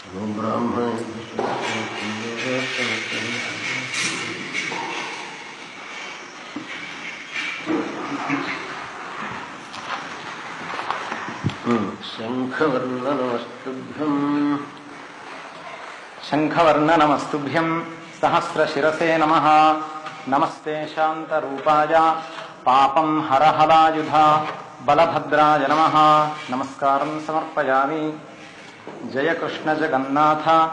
शङ्खवर्णनमस्तुभ्यं सहस्रशिरसे नमः। नमस्ते शान्तरूपाय पापं हरहलायुधा बलभद्राय नमः। नमस्कारं समर्पयामि। जय कृष्ण जगन्नाथ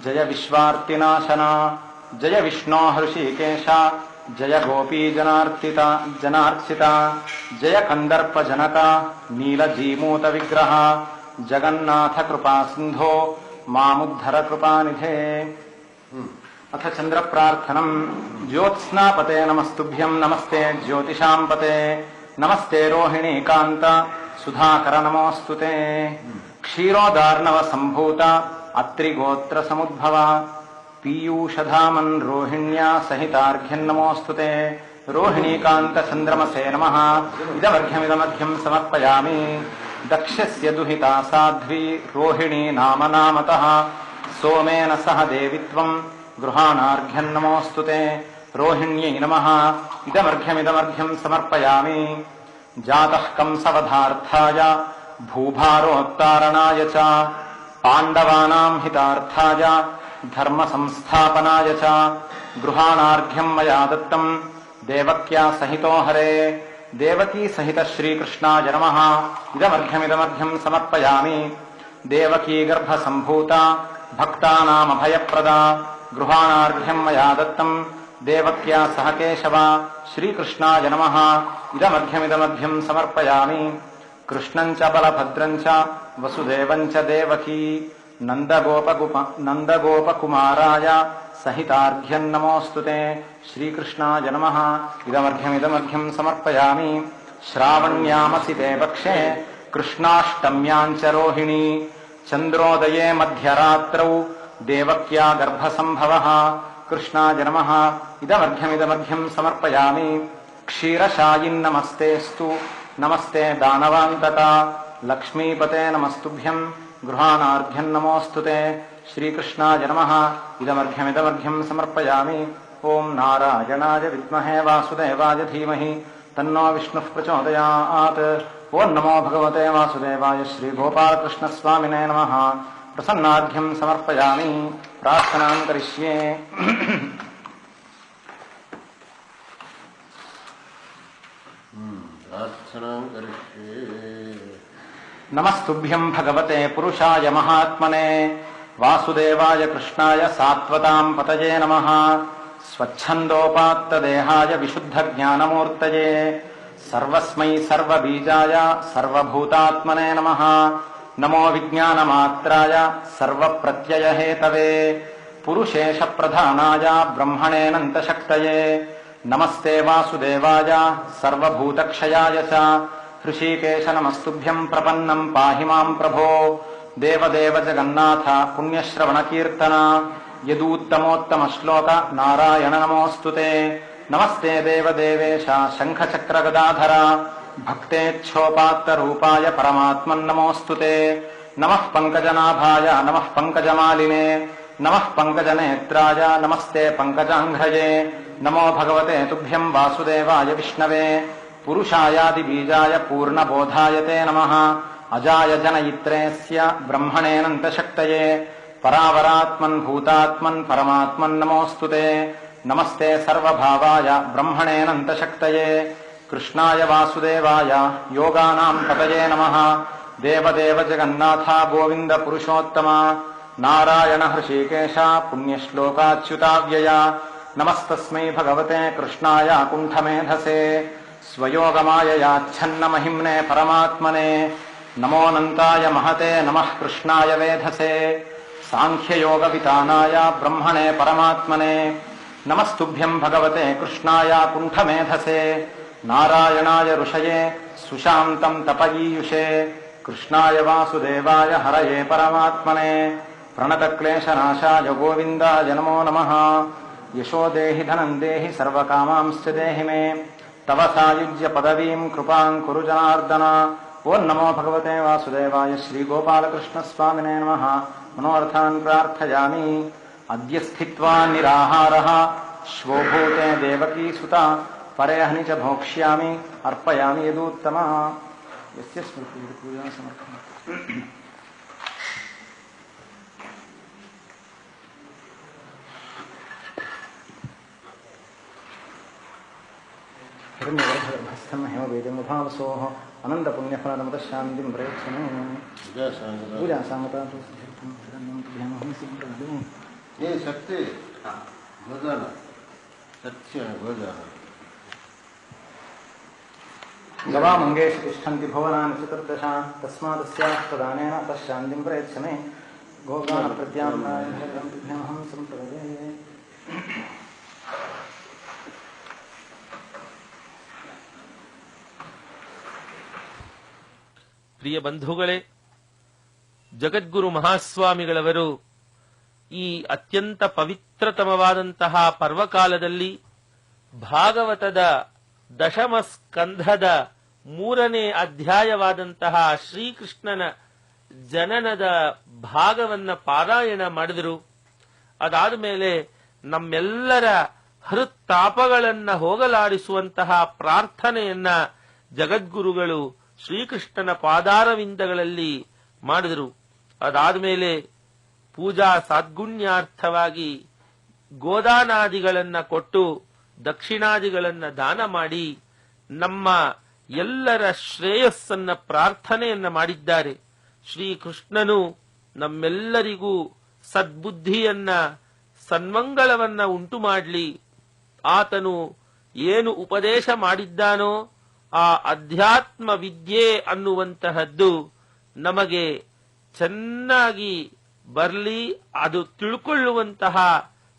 जय विश्वार्तिनाशना जय विष्णो हृषीकेश जय गोपी जनार्चिता जय कंदर्प जनक नीलजीमूत विग्रह जगन्नाथ कृपा सिंधो मामुद्धर कृपानिधे। अथ चंद्र प्रार्थनम। ज्योत्स्नापते नमस्तुभ्यं नमस्ते ज्योतिषां पते नमस्ते रोहिणी कांत सुधाकर नमोस्तुते। क्षीरोदार्णव संभूत अत्रिगोत्र समुद्भव पीयूषधामन् रोहिण्या सहितार्घ्यं नमोस्तुते। रोहिणीकांत चंद्रमसे नमः। इदमर्घ्यमिदमर्घ्यं समर्पयामि। दक्षस्य दुहिता साध्वी रोहिणी नाम नामतः सोमेन सह देवित्वं गृहाणार्घ्यं नमोस्तुते। रोहिण्यै नमः। इदमर्घ्यमिदमर्घ्यं समर्पयामि। जातः कंसवधार्थाय भूभारोत्तारणाय च पाण्डवानां हितार्थाय धर्म संस्थापनाय च गृहाणार्घ्यं मया दत्तं देवक्या सहितो हरे। देवकी सहित श्रीकृष्णाय नमः। इदमर्घ्यमिदमर्घ्यं समर्पयामि। देवकी गर्भसम्भूता भक्तानामभयप्रदा गृहाणार्घ्यं मया दत्तं देवक्या सह केशव श्रीकृष्णाय नमः। इदमर्घ्यमिदमर्घ्यं समर्पयामि। कृष्णं च बलभद्रं च वसुदेवं च देवकी नन्दगोपकुमाराय सहितार्घ्यं नमोस्तुते। श्रीकृष्णाय नमः। इदमर्घ्यमिदमर्घ्यं समर्पयामि। श्रावण्यामसिते पक्षे कृष्णाष्टम्यां च रोहिणी चन्द्रोदये मध्यरात्रौ देवक्या गर्भसम्भवः। कृष्णाय नमः। इदमर्घ्यमिदमर्घ्यं समर्पयामि। क्षीरशायिन्नमस्तेस्तु नमस्ते दानवान्तका लक्ष्मीपते नमस्तुभ्यं गृहाणार्घ्यं नमोस्तुते। श्रीकृष्णाय नमः। इदमर्घ्यमिदमर्घ्यं समर्पयामि। ओं नारायणाय विद्महे वासुदेवाय धीमहि तन्नो विष्णुः प्रचोदयात्। ओं नमो भगवते वासुदेवाय श्रीगोपालकृष्णस्वामिने नमः। प्रसन्नार्घ्यं समर्पयामि। प्रार्थनां करिष्ये। नमस्तुभ्यं भगवते पुरुषाय महात्मने वासुदेवाय कृष्णाय सात्वतां पतये नमः। स्वच्छन्दोपात्तदेहाय विशुद्धज्ञानमूर्तये सर्वस्मै सर्वबीजाय सर्वभूतात्मने नमः। नमो विज्ञानमात्राय सर्वप्रत्ययहेतवे पुरुषेशप्रधानाय ब्रह्मणेऽनन्तशक्तये नमस्ते वासुदेवाय सर्वभूतक्षयाय च। हृषीकेश नमस्तुभ्यं प्रपन्नं पाहि मां प्रभो। देवदेव जगन्नाथ पुण्यश्रवणकीर्तन यदूत्तमोत्तमश्लोक नारायण नमोस्तुते। नमस्ते देवदेवेश शङ्खचक्रगदाधर भक्तेच्छोपात्तरूपाय परमात्मन् नमोस्तुते। नमः पङ्कजनाभाय नमः पङ्कजमालिने नमः पङ्कजनेत्राय नमस्ते पङ्कजाङ्घ्रये। नमो भगवते तुभ्यं वासुदेवाय विष्णवे पुरुषायादिबीजाय पूर्णबोधाय ते नमः। अजाय जनयित्रेस्य ब्रह्मणेऽनन्तशक्तये परावरात्मन् भूतात्मन् परमात्मन् नमोस्तुते। नमस्ते सर्वभावाय ब्रह्मणेऽनन्तशक्तये कृष्णाय वासुदेवाय योगानां पतये नमः। देवदेव जगन्नाथ गोविन्द पुरुषोत्तम नारायण हृषीकेश पुण्यश्लोकाच्युताव्यय। नमस्तस्मै भगवते कृष्णाय कुण्ठमेधसे स्वयोगमाययाच्छन्नमहिम्ने परमात्मने। नमोऽनन्ताय महते नमः कृष्णाय वेधसे साङ्ख्ययोगवितानाय ब्रह्मणे परमात्मने। नमस्तुभ्यं भगवते कृष्णाय कुण्ठमेधसे नारायणाय ऋषये सुशान्तं तपयीयुषे कृष्णाय वासुदेवाय हरये परमात्मने। प्रणतक्लेशनाशाय गोविन्दाय नमो नमः। यशो देहि धनं देहि सर्वकामांश्च देहि मे तव सायुज्य पदवीं कृपां कुरु जनार्दन। ओं नमो भगवते वासुदेवाय श्रीगोपालकृष्णस्वामिने नमः। मनोर्थान् प्रार्थयामि। अद्य स्थित्वा निराहारः श्वो भूते देवकी सुता परेऽहनि च भोक्ष्यामि अर्पयामि यदुत्तमा। यस्य स्मृतिः पूजा समर्थः हिरण्यगर्भस्थं हेमवेदमुभावसोः अनन्तपुण्यफलनमतः शान्तिं प्रयच्छमे। पूजा सामता ये सत्य भोजन सत्य भोजन गवामङ्गेषु तिष्ठन्ति भुवनानि चतुर्दश तस्मादस्याः प्रदानेन तः शान्तिं प्रयच्छमे। गोगानप्रत्याम्नायहं सम्प्रदे। ಪ್ರಿಯ ಬಂಧುಗಳೇ, ಜಗದ್ಗುರು ಮಹಾಸ್ವಾಮಿಗಳವರು ಈ ಅತ್ಯಂತ ಪವಿತ್ರತಮವಾದಂತಹ ಪರ್ವಕಾಲದಲ್ಲಿ ಭಾಗವತದ ದಶಮ ಸ್ಕಂಧದ 3ನೇ ಅಧ್ಯಾಯವಾದಂತಹ ಶ್ರೀಕೃಷ್ಣನ ಜನನದ ಭಾಗವನ್ನ ಪಾರಾಯಣ ಮಾಡಿದರು. ಅದಾದ ಮೇಲೆ ನಮ್ಮೆಲ್ಲರ ಹೃತ್ತಾಪಗಳನ್ನ ಹೋಗಲಾಡಿಸುವಂತಹ ಪ್ರಾರ್ಥನೆಯನ್ನ ಜಗದ್ಗುರುಗಳು ಶ್ರೀಕೃಷ್ಣನ ಪಾದಾರವಿಂದಗಳಲ್ಲಿ ಮಾಡಿದರು. ಅದಾದ ಮೇಲೆ ಪೂಜಾ ಸಾದ್ಗುಣ್ಯಾರ್ಥವಾಗಿ ಗೋದಾನಾದಿಗಳನ್ನ ಕೊಟ್ಟು ದಕ್ಷಿಣಾದಿಗಳನ್ನ ದಾನ ಮಾಡಿ ನಮ್ಮ ಎಲ್ಲರ ಶ್ರೇಯಸ್ಸನ್ನ ಪ್ರಾರ್ಥನೆಯನ್ನ ಮಾಡಿದ್ದಾರೆ. ಶ್ರೀಕೃಷ್ಣನು ನಮ್ಮೆಲ್ಲರಿಗೂ ಸದ್ಬುದ್ಧಿಯನ್ನ ಸನ್ಮಂಗಳವನ್ನ ಉಂಟು ಮಾಡಲಿ. ಆತನು ಏನು ಉಪದೇಶ ಮಾಡಿದ್ದಾನೋ ಆ ಅಧ್ಯಾತ್ಮ ವಿದ್ಯೆ ಅನ್ನುವಂತಹದ್ದು ನಮಗೆ ಚೆನ್ನಾಗಿ ಬರಲಿ, ಅದು ತಿಳ್ಕೊಳ್ಳುವಂತಹ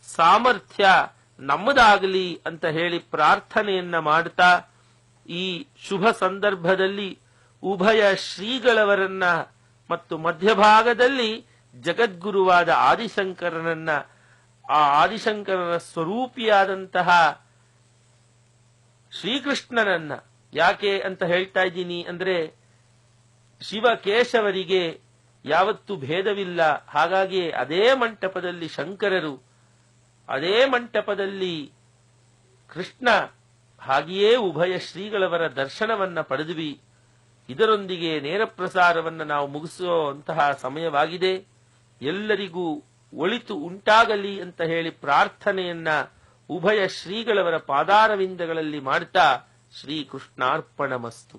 ಸಾಮರ್ಥ್ಯ ನಮ್ಮದಾಗಲಿ ಅಂತ ಹೇಳಿ ಪ್ರಾರ್ಥನೆಯನ್ನ ಮಾಡ್ತಾ ಈ ಶುಭ ಸಂದರ್ಭದಲ್ಲಿ ಉಭಯ ಶ್ರೀಗಳವರನ್ನ ಮತ್ತು ಮಧ್ಯಭಾಗದಲ್ಲಿ ಜಗದ್ಗುರುವಾದ ಆದಿಶಂಕರನನ್ನ, ಆ ಆದಿಶಂಕರನ ಸ್ವರೂಪಿಯಾದಂತಹ ಶ್ರೀಕೃಷ್ಣನನ್ನ ಯಾಕೆ ಅಂತ ಹೇಳ್ತಾ ಇದ್ದೀನಿ ಅಂದ್ರೆ, ಶಿವಕೇಶವರಿಗೆ ಯಾವತ್ತೂ ಭೇದವಿಲ್ಲ. ಹಾಗಾಗಿ ಅದೇ ಮಂಟಪದಲ್ಲಿ ಶಂಕರರು, ಅದೇ ಮಂಟಪದಲ್ಲಿ ಕೃಷ್ಣ, ಹಾಗೆಯೇ ಉಭಯ ಶ್ರೀಗಳವರ ದರ್ಶನವನ್ನ ಪಡೆದ್ವಿ. ಇದರೊಂದಿಗೆ ನೇರ ಪ್ರಸಾರವನ್ನು ನಾವು ಮುಗಿಸುವಂತಹ ಸಮಯವಾಗಿದೆ. ಎಲ್ಲರಿಗೂ ಒಳಿತು ಉಂಟಾಗಲಿ ಅಂತ ಹೇಳಿ ಪ್ರಾರ್ಥನೆಯನ್ನ ಉಭಯ ಶ್ರೀಗಳವರ ಪಾದಾರವಿಂದಗಳಲ್ಲಿ ಮಾಡ್ತಾ ಶ್ರೀಕೃಷ್ಣಾರ್ಪಣಮಸ್ತು.